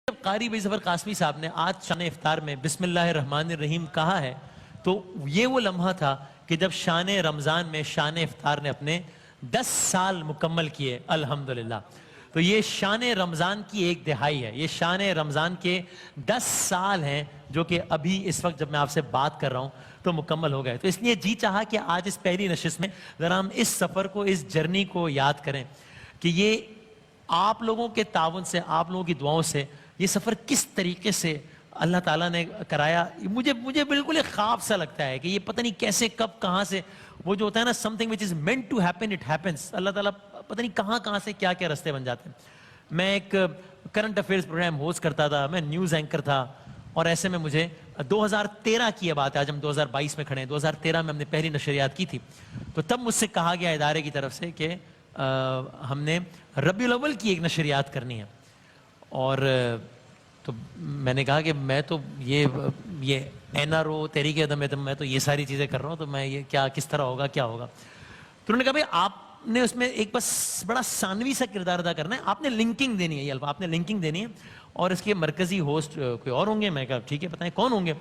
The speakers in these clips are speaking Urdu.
جب قاری بھائی ظفر قاسمی صاحب نے آج شان افطار میں بسم اللہ الرحمن الرحیم کہا ہے تو یہ وہ لمحہ تھا کہ جب شان رمضان میں شان افطار نے اپنے 10 سال مکمل کیے الحمدللہ. تو یہ شان رمضان کی ایک دہائی ہے, یہ شان رمضان کے 10 سال ہیں جو کہ ابھی اس وقت جب میں آپ سے بات کر رہا ہوں تو مکمل ہو گئے. تو اس لیے جی چاہا کہ آج اس پہلی نشست میں ذرا ہم اس سفر کو, اس جرنی کو یاد کریں کہ یہ آپ لوگوں کے تعاون سے, آپ لوگوں کی دعاؤں سے یہ سفر کس طریقے سے اللہ تعالیٰ نے کرایا. مجھے بالکل ایک خواب سا لگتا ہے کہ یہ پتہ نہیں کیسے, کب, کہاں سے, وہ جو ہوتا ہے نا something which is meant to happen it happens. اللہ تعالیٰ پتہ نہیں کہاں سے کیا کیا رستے بن جاتے ہیں. میں ایک کرنٹ افیئرز پروگرام ہوسٹ کرتا تھا, میں نیوز اینکر تھا, اور ایسے میں مجھے 2013 کی یہ بات ہے, آج ہم 2022 میں کھڑے ہیں, 2013 میں ہم نے پہلی نشریات کی تھی. تو تب مجھ سے کہا گیا ادارے کی طرف سے کہ ہم نے ربیع الاول کی ایک نشریات کرنی ہے. اور تو میں نے کہا کہ میں تو یہ این آر او تحریک عدم اعتماد, میں تو یہ ساری چیزیں کر رہا ہوں, تو میں یہ کس طرح ہوگا, کیا ہوگا. تو انہوں نے کہا بھائی آپ نے اس میں ایک بس بڑا ثانوی سا کردار ادا کرنا ہے, آپ نے لنکنگ دینی ہے, یہ الفاظ آپ نے لنکنگ دینی ہے, اور اس کے مرکزی ہوسٹ کوئی اور ہوں گے. میں کہا ٹھیک ہے, بتائیں کون ہوں گے.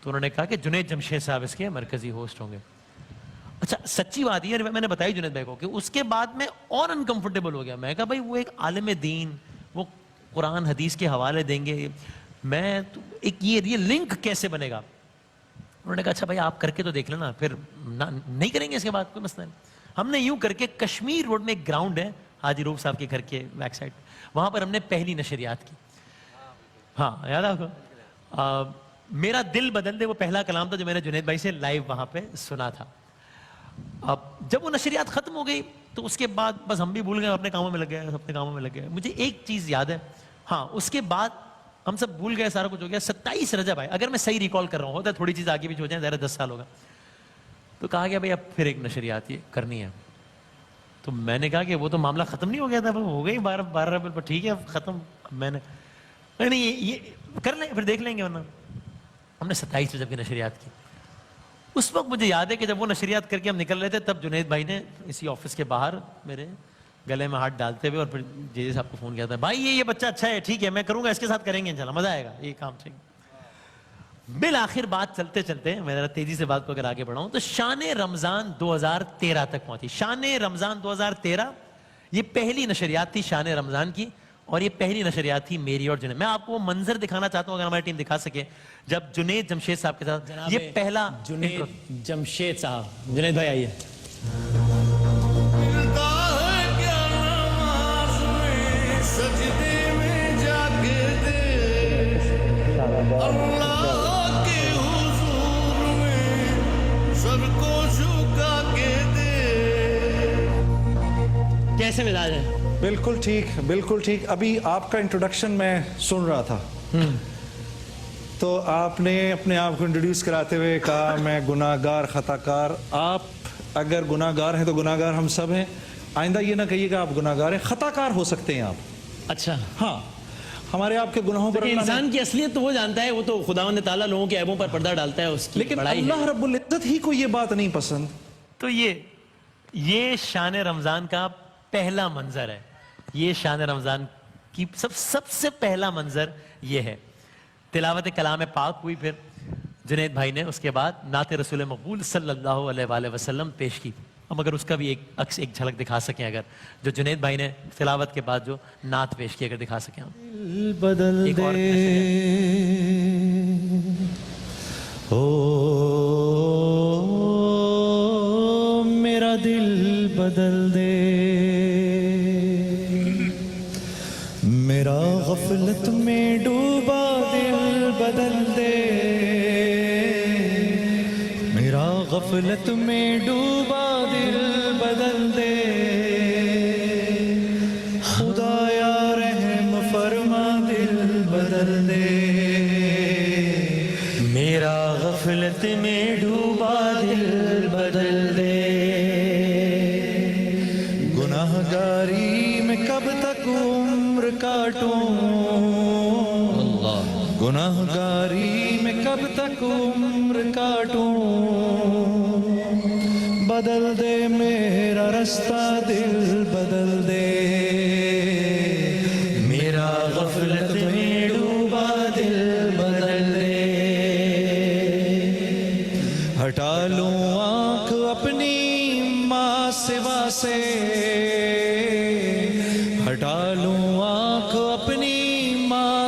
تو انہوں نے کہا کہ جنید جمشید صاحب اس کے مرکزی ہوسٹ ہوں گے. اچھا سچی بات یہ میں نے بتائی جنید بھائی کو کہ اس کے بعد میں اور انکمفرٹیبل ہو گیا. میں کہا بھائی وہ ایک عالم دین, وہ قرآن حدیث کے حوالے دیں گے, میں ایک یہ لنک کیسے بنے گا. انہوں نے کہا اچھا بھائی آپ کر کے تو دیکھ لینا, پھر نہیں کریں گے اس کے بعد کوئی مسئلہ نہیں. ہم نے یوں کر کے کشمیر روڈ میں ایک گراؤنڈ ہے حاجی روف صاحب کے گھر کے بیک سائڈ, وہاں پر ہم نے پہلی نشریات کی. ہاں یاد آپ کو میرا دل بدل دے, وہ پہلا کلام تھا جو میں نے جنید بھائی سے لائیو وہاں پہ سنا تھا. اب جب وہ نشریات ختم ہو گئی تو اس کے بعد بس ہم بھی بھول گئے, اپنے کاموں میں لگ گئے, اپنے کاموں میں لگ گئے. مجھے ایک چیز یاد ہے, ہاں اس کے بعد ہم سب بھول گئے, سارا کچھ ہو گیا. 27 رجب آئے, اگر میں صحیح ریکال کر رہا ہوں, ہوتا ہے تھوڑی چیز آگے بھی ہو جائیں, ظاہر 10 سال ہوگا. تو کہا گیا بھائی اب پھر ایک نشریات یہ کرنی ہے. تو میں نے کہا کہ وہ تو معاملہ ختم نہیں ہو گیا تھا, ہو گئی 12 ربیع پر, ٹھیک ہے ختم. میں نے نہیں یہ کر لیں, پھر دیکھ لیں گے. ورنہ ہم نے 27 رجب کی نشریات کی. اس وقت مجھے یاد ہے کہ جب وہ نشریات کر کے ہم نکل رہے تھے, تب جنید بھائی نے اسی آفس کے باہر میرے گلے میں ہاتھ ڈالتے ہوئے اور پھر جی صاحب کو فون کیا تھا, بھائی یہ بچہ اچھا ہے, ٹھیک ہے میں کروں گا, اس کے ساتھ کریں گے انشاءاللہ, مزہ آئے گا, یہ کام ٹھیک. بالآخر بات چلتے چلتے میں ذرا تیزی سے بات کو اگر آگے بڑھاؤں تو شان رمضان 2013 تک پہنچی. شان رمضان 2013 یہ پہلی نشریات تھی شان رمضان کی, اور یہ پہلی نشریات تھی میری اور جنید. میں آپ کو وہ منظر دکھانا چاہتا ہوں, اگر ہماری ٹیم دکھا سکے, جب جنید جمشید صاحب کے ساتھ یہ پہلا. جنید جمشید صاحب, جنید بھائی آئیے. کیسے مزاج ہے؟ بالکل ٹھیک, بالکل ٹھیک. ابھی آپ کا انٹروڈکشن میں سن رہا تھا, تو آپ نے اپنے آپ کو انٹروڈیوس کراتے ہوئے کہا میں گناہ گار, خطا کار. آپ اگر گناہ گار ہیں تو گناہ گار ہم سب ہیں. آئندہ یہ نہ کہیے کہ آپ گناہ گار ہیں, خطا کار ہو سکتے ہیں آپ. اچھا ہاں, ہمارے آپ کے گناہوں پر انسان کی اصلیت تو وہ جانتا ہے, وہ تو خداوند تعالیٰ لوگوں کے عیبوں پر پردہ ڈالتا ہے, اس کی لیکن بڑائی ہے. اللہ رب العزت ہی کو یہ بات نہیں پسند. تو یہ شان رمضان کا پہلا منظر ہے. یہ شان رمضان کی سب سے پہلا منظر یہ ہے. تلاوت کلام پاک ہوئی, پھر جنید بھائی نے اس کے بعد نعت رسول مقبول صلی اللہ علیہ وآلہ وسلم پیش کی. ہم اگر اس کا بھی ایک جھلک دکھا سکیں, اگر جو جنید بھائی نے تلاوت کے بعد جو نعت پیش کی اگر دکھا سکیں ہم. بدل دے میرا دل بدل دے, میرا غفلت میں ڈوبا دل بدل دے, میرا غفلت میں ڈوبا دل بدل دے. خدایا رحم فرما دل بدل دے, میرا غفلت میں ڈوبا دل بدل دے. گناہ گاری میں کب تک عمر کاٹوں, گناہ گاری میں کب تک عمر کاٹوں. بدل دے میرا رستہ دل بدل دے, میرا غفلت میں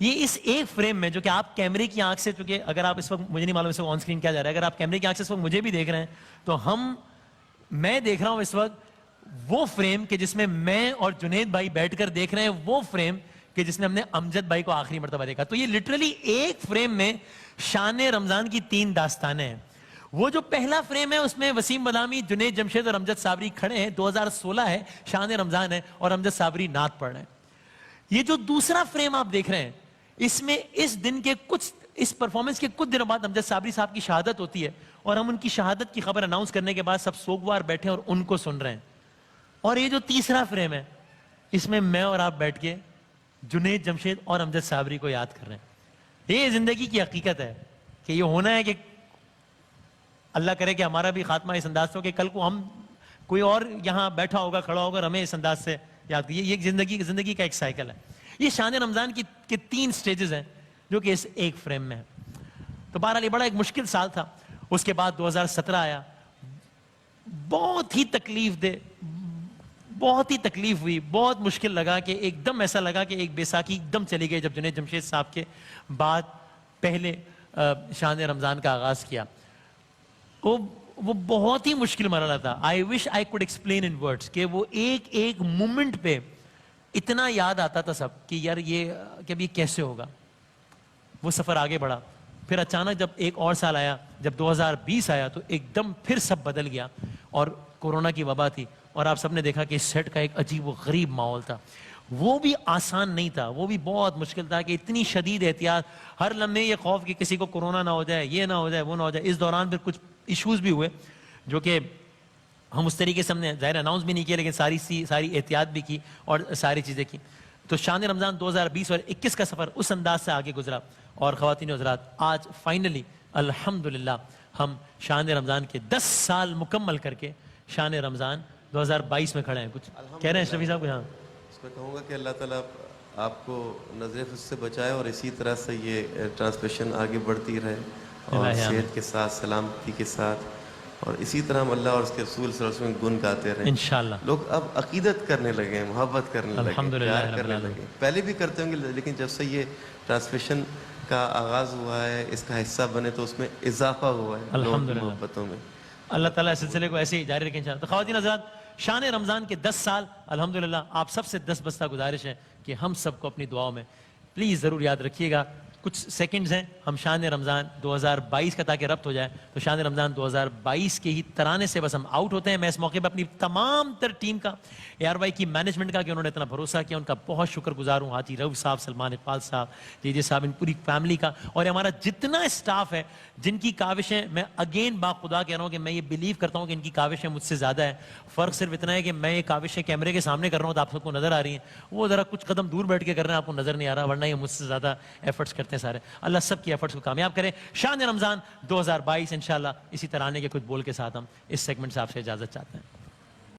یہ اس ایک فریم میں جو کہ آپ کیمرے کی آنکھ سے, چونکہ اگر آپ اس وقت, مجھے نہیں معلوم اس وقت آن اسکرین کیا جا رہا ہے, اگر آپ کیمرے کی آنکھ سے اس وقت مجھے بھی دیکھ رہے ہیں تو میں دیکھ رہا ہوں اس وقت وہ فریم کہ جس میں میں اور جنید بھائی بیٹھ کر دیکھ رہے ہیں, وہ فریم کہ جس میں ہم نے امجد بھائی کو آخری مرتبہ دیکھا. تو یہ لٹرلی ایک فریم میں شان رمضان کی 3 داستانیں ہیں. وہ جو پہلا فریم ہے اس میں وسیم بادامی, جنید جمشید اور امجد صابری کھڑے ہیں, 2016 ہے, شان رمضان ہے اور امجد صابری نعت پڑھ رہے ہیں. یہ جو دوسرا فریم آپ دیکھ رہے ہیں اس میں اس پرفارمنس کے کچھ دنوں بعد امجد صابری صاحب کی شہادت ہوتی ہے اور ہم ان کی شہادت کی خبر اناؤنس کرنے کے بعد سب سوگوار بیٹھے اور ان کو سن رہے ہیں. اور یہ جو تیسرا فریم ہے اس میں میں اور آپ بیٹھ کے جنید جمشید اور امجد صابری کو یاد کر رہے ہیں. یہ زندگی کی حقیقت ہے کہ یہ ہونا ہے کہ اللہ کرے کہ ہمارا بھی خاتمہ اس انداز سے ہو کہ کل کو ہم کوئی اور یہاں بیٹھا ہوگا, کھڑا ہوگا, ہمیں اس انداز سے یاد. یہ زندگی کا ایک سائیکل ہے. یہ شان رمضان کے 3 سٹیجز ہیں جو کہ اس ایک فریم میں ہیں. تو بہرحال یہ بڑا ایک مشکل سال تھا. اس کے بعد 2017 آیا, بہت ہی تکلیف دہ, بہت ہی تکلیف ہوئی, بہت مشکل لگا کہ ایک دم ایسا لگا کہ ایک بیساکھی ایک دم چلی گئی جب جنید جمشید صاحب کے بعد پہلے شان رمضان کا آغاز کیا. وہ بہت ہی مشکل مرحلہ تھا. I wish I could explain in words کہ وہ ایک مومنٹ پہ اتنا یاد آتا تھا سب کہ یار یہ کہ اب یہ کیسے ہوگا. وہ سفر آگے بڑھا, پھر اچانک جب ایک اور سال آیا, جب 2020 آیا تو ایک دم پھر سب بدل گیا اور کورونا کی وبا تھی اور آپ سب نے دیکھا کہ اس سیٹ کا ایک عجیب و غریب ماحول تھا. وہ بھی آسان نہیں تھا, وہ بھی بہت مشکل تھا کہ اتنی شدید احتیاط, ہر لمحے یہ خوف کہ کسی کو کورونا نہ ہو جائے, یہ نہ ہو جائے, وہ نہ ہو جائے. اس دوران پھر کچھ ایشوز بھی ہوئے جو کہ ہم اس طریقے سے ہم نے ظاہر اناؤنس بھی نہیں کیا لیکن ساری احتیاط بھی کی اور ساری چیزیں کی. تو شان رمضان 2020 اور 21 کا سفر اس انداز سے آگے گزرا. اور خواتین و حضرات, آج فائنلی الحمدللہ ہم شان رمضان کے 10 سال مکمل کر کے شان رمضان 2022 میں کھڑے ہیں. کچھ کہہ رہے ہیں شفیع صاحب؟ ہاں, اس میں کہوں گا کہ اللہ تعالیٰ آپ کو نظر خود سے بچائے اور اسی طرح سے یہ ٹرانسمیشن آگے بڑھتی رہے اور صحت کے ساتھ, سلامتی کے ساتھ, اور اسی طرح ہم اللہ اور اس کے رسول صلی اللہ علیہ وسلم گن گاتے رہیں انشاءاللہ. لوگ اب عقیدت کرنے لگے, محبت کرنے لگے, پیار کرنے لگے. پہلے بھی کرتے ہوں گے لیکن جب سے یہ ٹرانسمیشن کا آغاز ہوا ہے, اس کا حصہ بنے تو اس میں اضافہ ہوا ہے لوگوں کی محبتوں میں. اللہ تعالیٰ اس سلسلے کو ایسے ہی جاری رکھیں انشاءاللہ. تو خواتین حضرات, شان رمضان کے 10 سال الحمدللہ آپ سب سے 10 بستہ گزارش ہے کہ ہم سب کو اپنی دعاؤں میں پلیز ضرور یاد رکھیے گا. کچھ سیکنڈز ہیں, ہم شان رمضان 2022 کا تاکہ ربط ہو جائے تو شان رمضان 2022 کے ہی ترانے سے بس ہم آؤٹ ہوتے ہیں. میں اس موقع پہ اپنی تمام تر ٹیم کا, اے آر وائی کی مینجمنٹ کا کہ انہوں نے اتنا بھروسہ کیا, ان کا بہت شکر گزار ہوں. حاجی رؤف صاحب, سلمان اقبال صاحب, جی صاحب, ان پوری فیملی کا, اور ہمارا جتنا اسٹاف ہے جن کی کاوشیں, میں اگین با خدا کہہ رہا ہوں کہ میں یہ بلیو کرتا ہوں کہ ان کی کاوشیں مجھ سے زیادہ ہیں. فرق صرف اتنا ہے کہ میں یہ کاوشیں کیمرے کے سامنے کر رہا ہوں تو آپ سب کو نظر آ رہی ہیں, وہ ذرا کچھ قدم دور بیٹھ کے کر رہے ہیں, آپ کو نظر نہیں آ رہا, ورنہ یہ مجھ سے زیادہ ایفرٹس کرتے ہیں سارے. اللہ سب کی ایفرٹس کو کامیاب کرے. شان رمضان 2022 انشاءاللہ اسی ترانے کے کچھ بول کے ساتھ ہم اس سیگمنٹ سے آپ سے اجازت چاہتے ہیں.